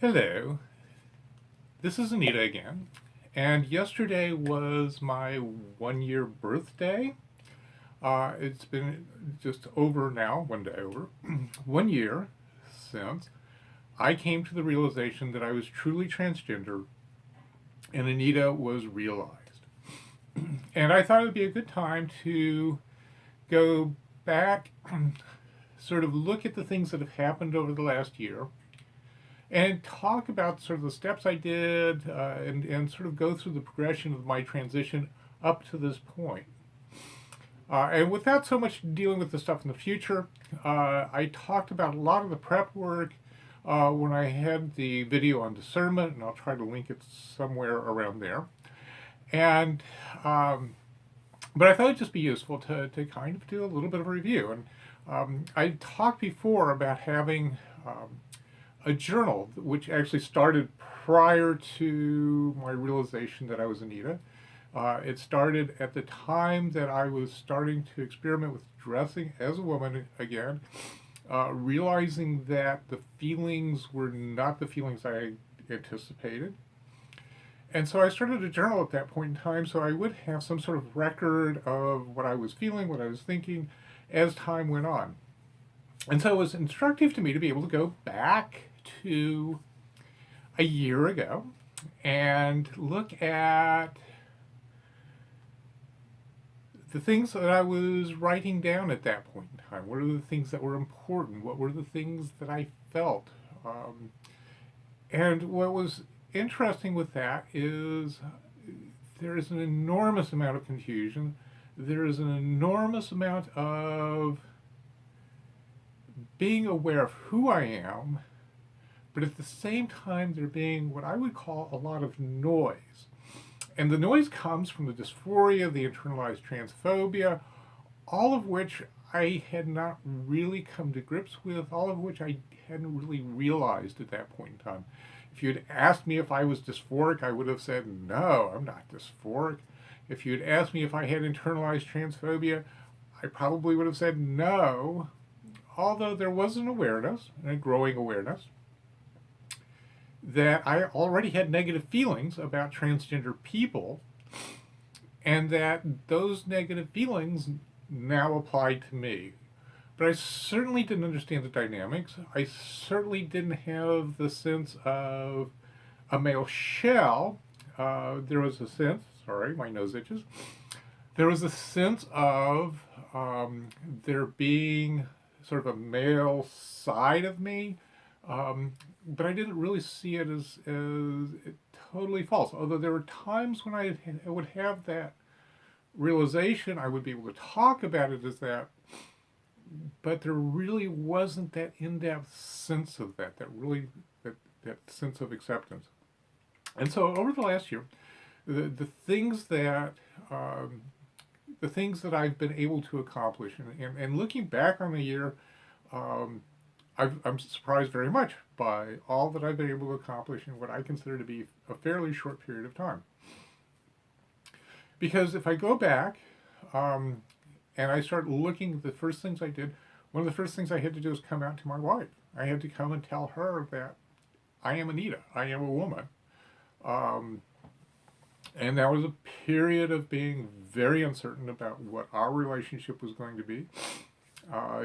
Hello, this is Anita again, and yesterday was my 1 year birthday. It's been just over now, one day over, 1 year since I came to the realization that I was truly transgender and Anita was realized. And I thought it would be a good time to go back, sort of look at the things that have happened over the last year and talk about sort of the steps I did and sort of go through the progression of my transition up to this point. And without so much dealing with the stuff in the future, I talked about a lot of the prep work when I had the video on discernment, and I'll try to link it somewhere around there. And but I thought it'd just be useful to kind of do a little bit of a review. And I talked before about having a journal, which actually started prior to my realization that I was Anita. It started at the time that I was starting to experiment with dressing as a woman again, realizing that the feelings were not the feelings I anticipated. And so I started a journal at that point in time so I would have some sort of record of what I was feeling, what I was thinking as time went on. And so it was instructive to me to be able to go back to a year ago and look at the things that I was writing down at that point in time. What are the things that were important? What were the things that I felt? And what was interesting with that is there is an enormous amount of confusion. There is an enormous amount of being aware of who I am, but at the same time there being what I would call a lot of noise. And the noise comes from the dysphoria, the internalized transphobia, all of which I had not really come to grips with, all of which I hadn't really realized at that point in time. If you'd asked me if I was dysphoric, I would have said, no, I'm not dysphoric. If you'd asked me if I had internalized transphobia, I probably would have said no, although there was an awareness, a growing awareness, that I already had negative feelings about transgender people, and that those negative feelings now applied to me. But I certainly didn't understand the dynamics. I certainly didn't have the sense of a male shell. There was a sense, sorry, my nose itches. There was a sense of there being sort of a male side of me, but I didn't really see it as totally false. Although there were times when I would have that realization, I would be able to talk about it as that, but there really wasn't that in-depth sense of that sense of acceptance. And so over the last year, the things that I've been able to accomplish, and looking back on the year, I'm surprised very much by all that I've been able to accomplish in what I consider to be a fairly short period of time. Because if I go back and I start looking at the first things I did, one of the first things I had to do is come out to my wife. I had to come and tell her that I am Anita. I am a woman. And that was a period of being very uncertain about what our relationship was going to be.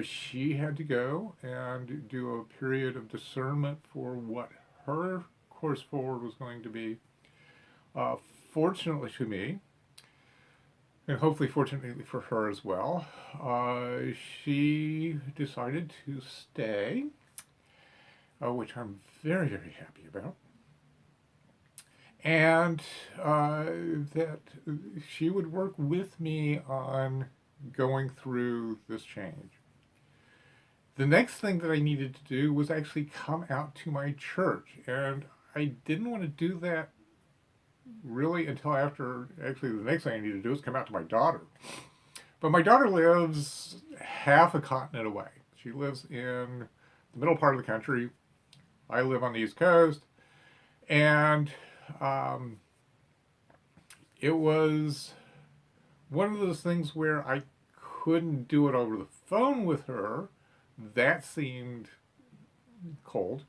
She had to go and do a period of discernment for what her course forward was going to be. Fortunately to me, and hopefully fortunately for her as well, she decided to stay, which I'm very, very happy about. And that she would work with me on going through this change. The next thing that I needed to do was actually come out to my church, and I didn't want to do that really until after, actually the next thing I needed to do is come out to my daughter. But my daughter lives half a continent away. She lives in the middle part of the country. I live on the East Coast, and it was one of those things where I couldn't do it over the phone with her. That seemed cold.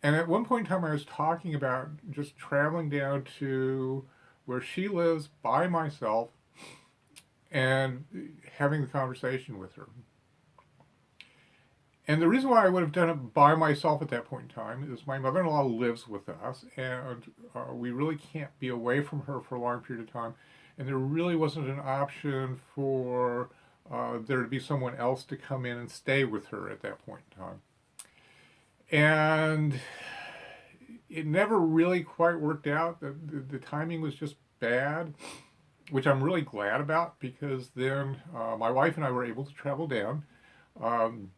And at one point in time, I was talking about just traveling down to where she lives by myself and having the conversation with her. And the reason why I would have done it by myself at that point in time is my mother-in-law lives with us, and we really can't be away from her for a long period of time. And there really wasn't an option for there to be someone else to come in and stay with her at that point in time. And it never really quite worked out. The timing was just bad, which I'm really glad about, because then my wife and I were able to travel down um,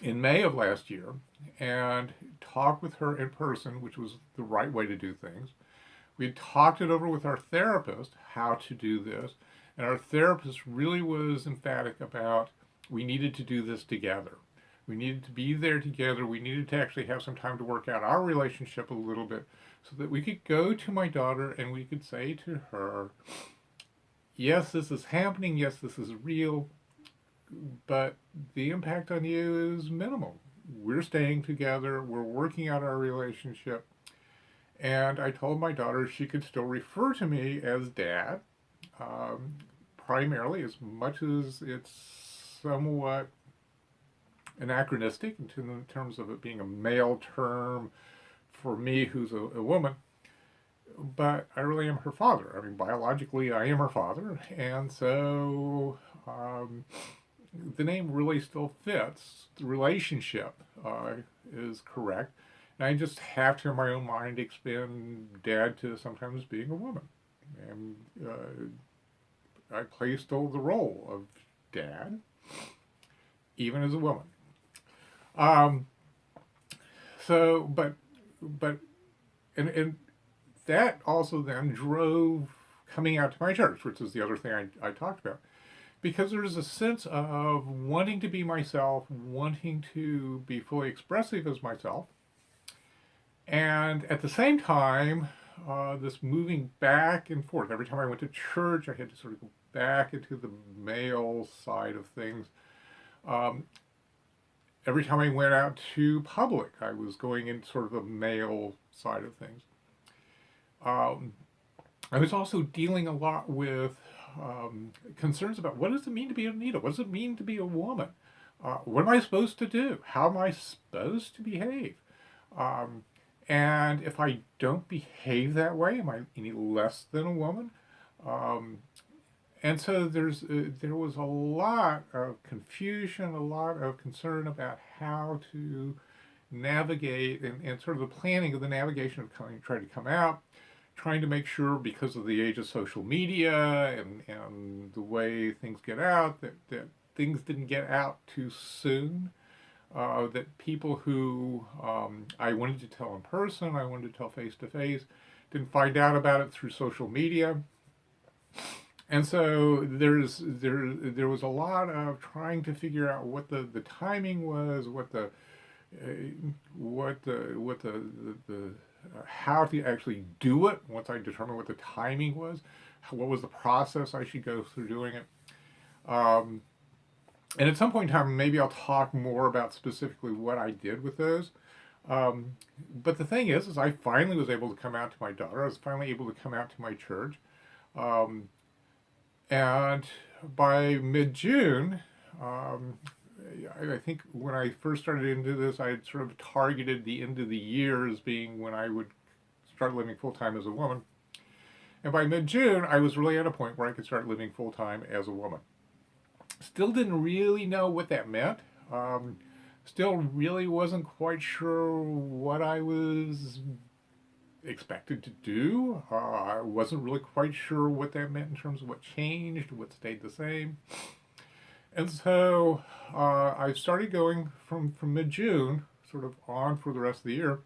in May of last year and talk with her in person, which was the right way to do things. We had talked it over with our therapist, how to do this, and our therapist really was emphatic about we needed to do this together. We needed to be there together. We needed to actually have some time to work out our relationship a little bit so that we could go to my daughter and we could say to her, yes, this is happening. Yes, this is real. But the impact on you is minimal. We're staying together. We're working out our relationship. And I told my daughter she could still refer to me as Dad, primarily, as much as it's somewhat anachronistic in terms of it being a male term for me who's a woman. But I really am her father. I mean, biologically, I am her father. And so the name really still fits. The relationship is correct. And I just have to, in my own mind, expand Dad to sometimes being a woman. And I play still the role of Dad, even as a woman. So, but, and that also then drove coming out to my church, which is the other thing I talked about. Because there's a sense of wanting to be myself, wanting to be fully expressive as myself, and at the same time, this moving back and forth. Every time I went to church, I had to sort of go back into the male side of things. Every time I went out to public, I was going in sort of the male side of things. I was also dealing a lot with concerns about what does it mean to be Anita? What does it mean to be a woman? What am I supposed to do? How am I supposed to behave? And if I don't behave that way, am I any less than a woman? And so there was a lot of confusion, a lot of concern about how to navigate and sort of the planning of the navigation of trying to come out, trying to make sure, because of the age of social media and the way things get out, that things didn't get out too soon. That people who I wanted to tell in person, I wanted to tell face to face, didn't find out about it through social media. And so there was a lot of trying to figure out what the timing was, how to actually do it. Once I determined what the timing was, what was the process I should go through doing it. And at some point in time, maybe I'll talk more about specifically what I did with those. But the thing is I finally was able to come out to my daughter. I was finally able to come out to my church. And by mid-June, I think when I first started into this, I had sort of targeted the end of the year as being when I would start living full-time as a woman. And by mid-June, I was really at a point where I could start living full-time as a woman. Still didn't really know what that meant. Still really wasn't quite sure what I was expected to do. I wasn't really quite sure what that meant in terms of what changed, what stayed the same. And so I started going from mid-June, sort of on for the rest of the year.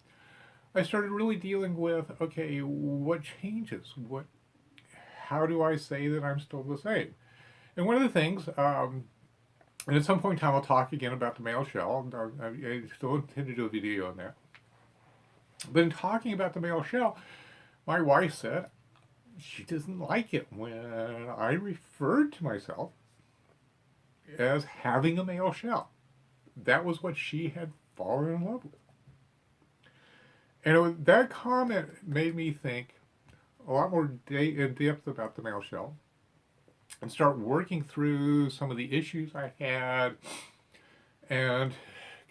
I started really dealing with, okay, what changes? How do I say that I'm still the same? And one of the things, and at some point in time I'll talk again about the male shell. I still intend to do a video on that. But in talking about the male shell, my wife said she doesn't like it when I referred to myself as having a male shell. That was what she had fallen in love with. And that comment made me think a lot more in depth about the mail shell and start working through some of the issues I had and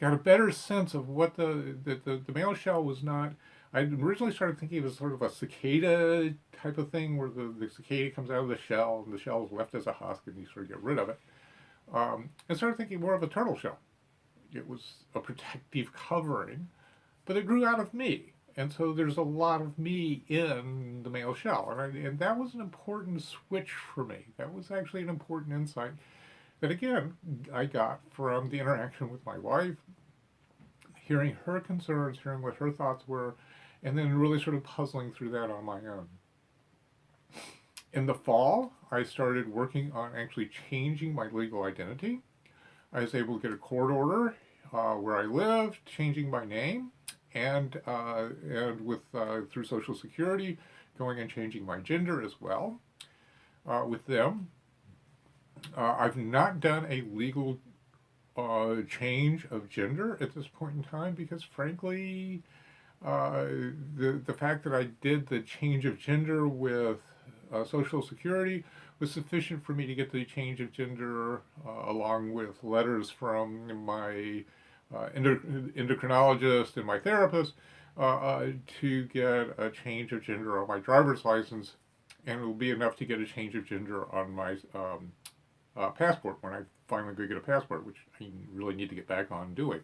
got a better sense of what the mail shell was not. I originally started thinking it was sort of a cicada type of thing where the cicada comes out of the shell and the shell is left as a husk and you sort of get rid of it. And started thinking more of a turtle shell. It was a protective covering, but it grew out of me. And so there's a lot of me in the mail shell. And that was an important switch for me. That was actually an important insight that, again, I got from the interaction with my wife, hearing her concerns, hearing what her thoughts were, and then really sort of puzzling through that on my own. In the fall, I started working on actually changing my legal identity. I was able to get a court order where I lived, changing my name, and with through Social Security, going and changing my gender as well with them. I've not done a legal change of gender at this point in time because, frankly, the fact that I did the change of gender with Social Security was sufficient for me to get the change of gender along with letters from my endocrinologist and my therapist to get a change of gender on my driver's license, and it will be enough to get a change of gender on my passport when I finally go get a passport, which I really need to get back on doing.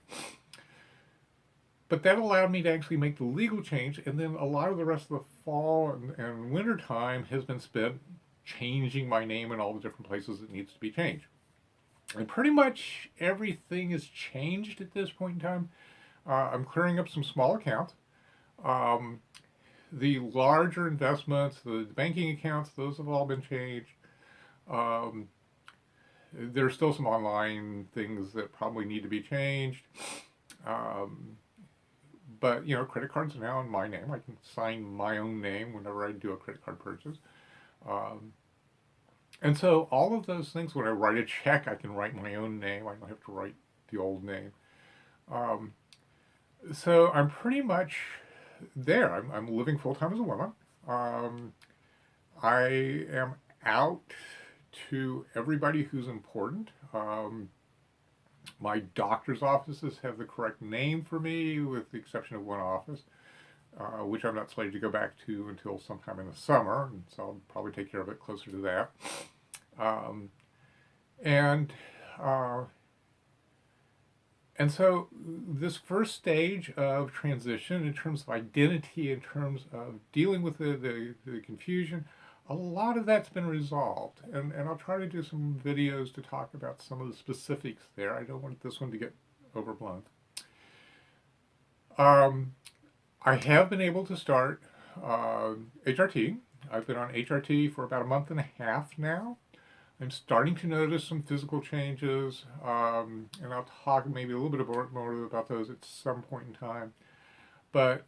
But that allowed me to actually make the legal change, and then a lot of the rest of the fall and winter time has been spent changing my name in all the different places it needs to be changed. And pretty much everything is changed at this point in time. I'm clearing up some small accounts. The larger investments, the banking accounts, those have all been changed. There's still some online things that probably need to be changed. But, credit cards are now in my name. I can sign my own name whenever I do a credit card purchase. And so all of those things, when I write a check, I can write my own name. I don't have to write the old name. So I'm pretty much there. I'm living full-time as a woman. I am out to everybody who's important. My doctor's offices have the correct name for me, with the exception of one office, which I'm not slated to go back to until sometime in the summer, and so I'll probably take care of it closer to that. And so this first stage of transition in terms of identity, in terms of dealing with the confusion, a lot of that's been resolved. And I'll try to do some videos to talk about some of the specifics there. I don't want this one to get overblown. I have been able to start HRT. I've been on HRT for about a month and a half now. I'm starting to notice some physical changes, and I'll talk maybe a little bit more about those at some point in time. But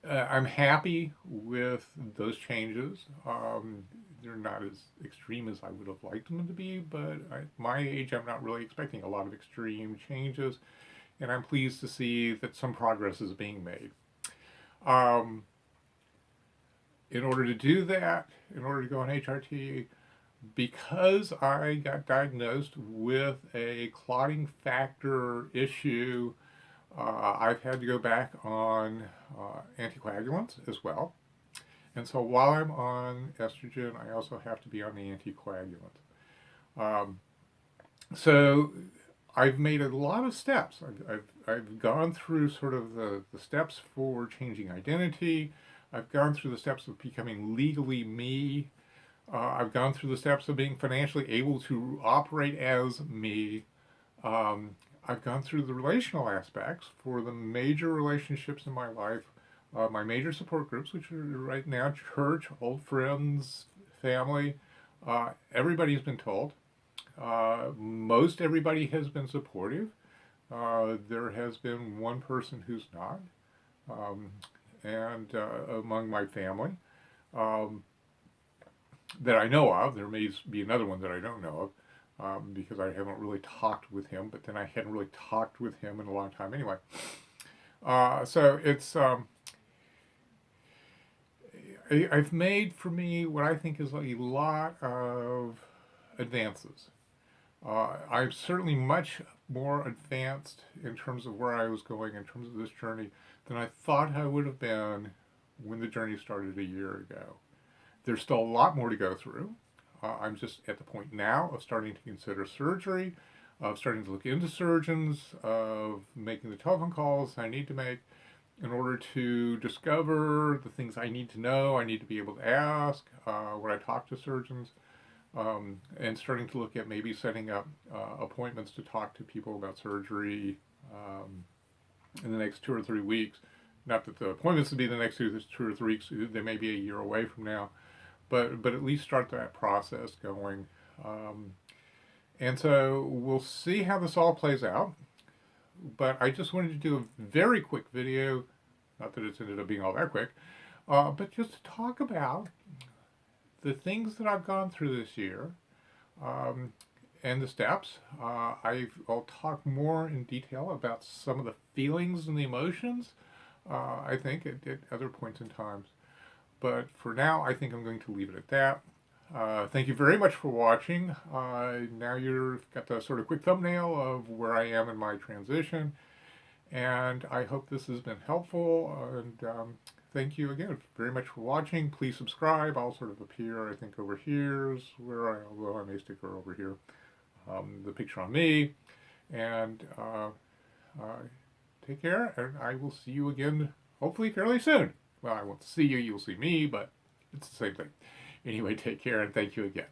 I'm happy with those changes. They're not as extreme as I would have liked them to be, but at my age, I'm not really expecting a lot of extreme changes, and I'm pleased to see that some progress is being made. In order to do that, in order to go on HRT, because I got diagnosed with a clotting factor issue, I've had to go back on anticoagulants as well. And so while I'm on estrogen, I also have to be on the anticoagulant. So I've made a lot of steps. I've gone through sort of the steps for changing identity. I've gone through the steps of becoming legally me. I've gone through the steps of being financially able to operate as me. I've gone through the relational aspects for the major relationships in my life, my major support groups, which are right now church, old friends, family. Everybody's been told. Most everybody has been supportive. There has been one person who's not, and among my family that I know of. There may be another one that I don't know of, because I haven't really talked with him, but then I hadn't really talked with him in a long time anyway. So it's I've made for me what I think is a lot of advances. I'm certainly much more advanced in terms of where I was going in terms of this journey than I thought I would have been when the journey started a year ago. There's still a lot more to go through. I'm just at the point now of starting to consider surgery, of starting to look into surgeons, of making the telephone calls I need to make in order to discover the things I need to know, I need to be able to ask when I talk to surgeons, and starting to look at maybe setting up appointments to talk to people about surgery in the next 2 or 3 weeks. Not that the appointments will be the next 2 or 3 weeks, they may be a year away from now, but at least start that process going. And so we'll see how this all plays out. But I just wanted to do a very quick video, not that it's ended up being all that quick, but just to talk about the things that I've gone through this year um, and the steps. I'll talk more in detail about some of the feelings and the emotions, I think, at other points in times. But for now, I think I'm going to leave it at that. Thank you very much for watching. Now you've got the sort of quick thumbnail of where I am in my transition. And I hope this has been helpful. And thank you again very much for watching. Please subscribe. I'll sort of appear, I think, over here is where although I may stick her over here, the picture on me. And take care, and I will see you again, hopefully fairly soon. Well, I won't see you, you'll see me, but it's the same thing. Anyway, take care, and thank you again.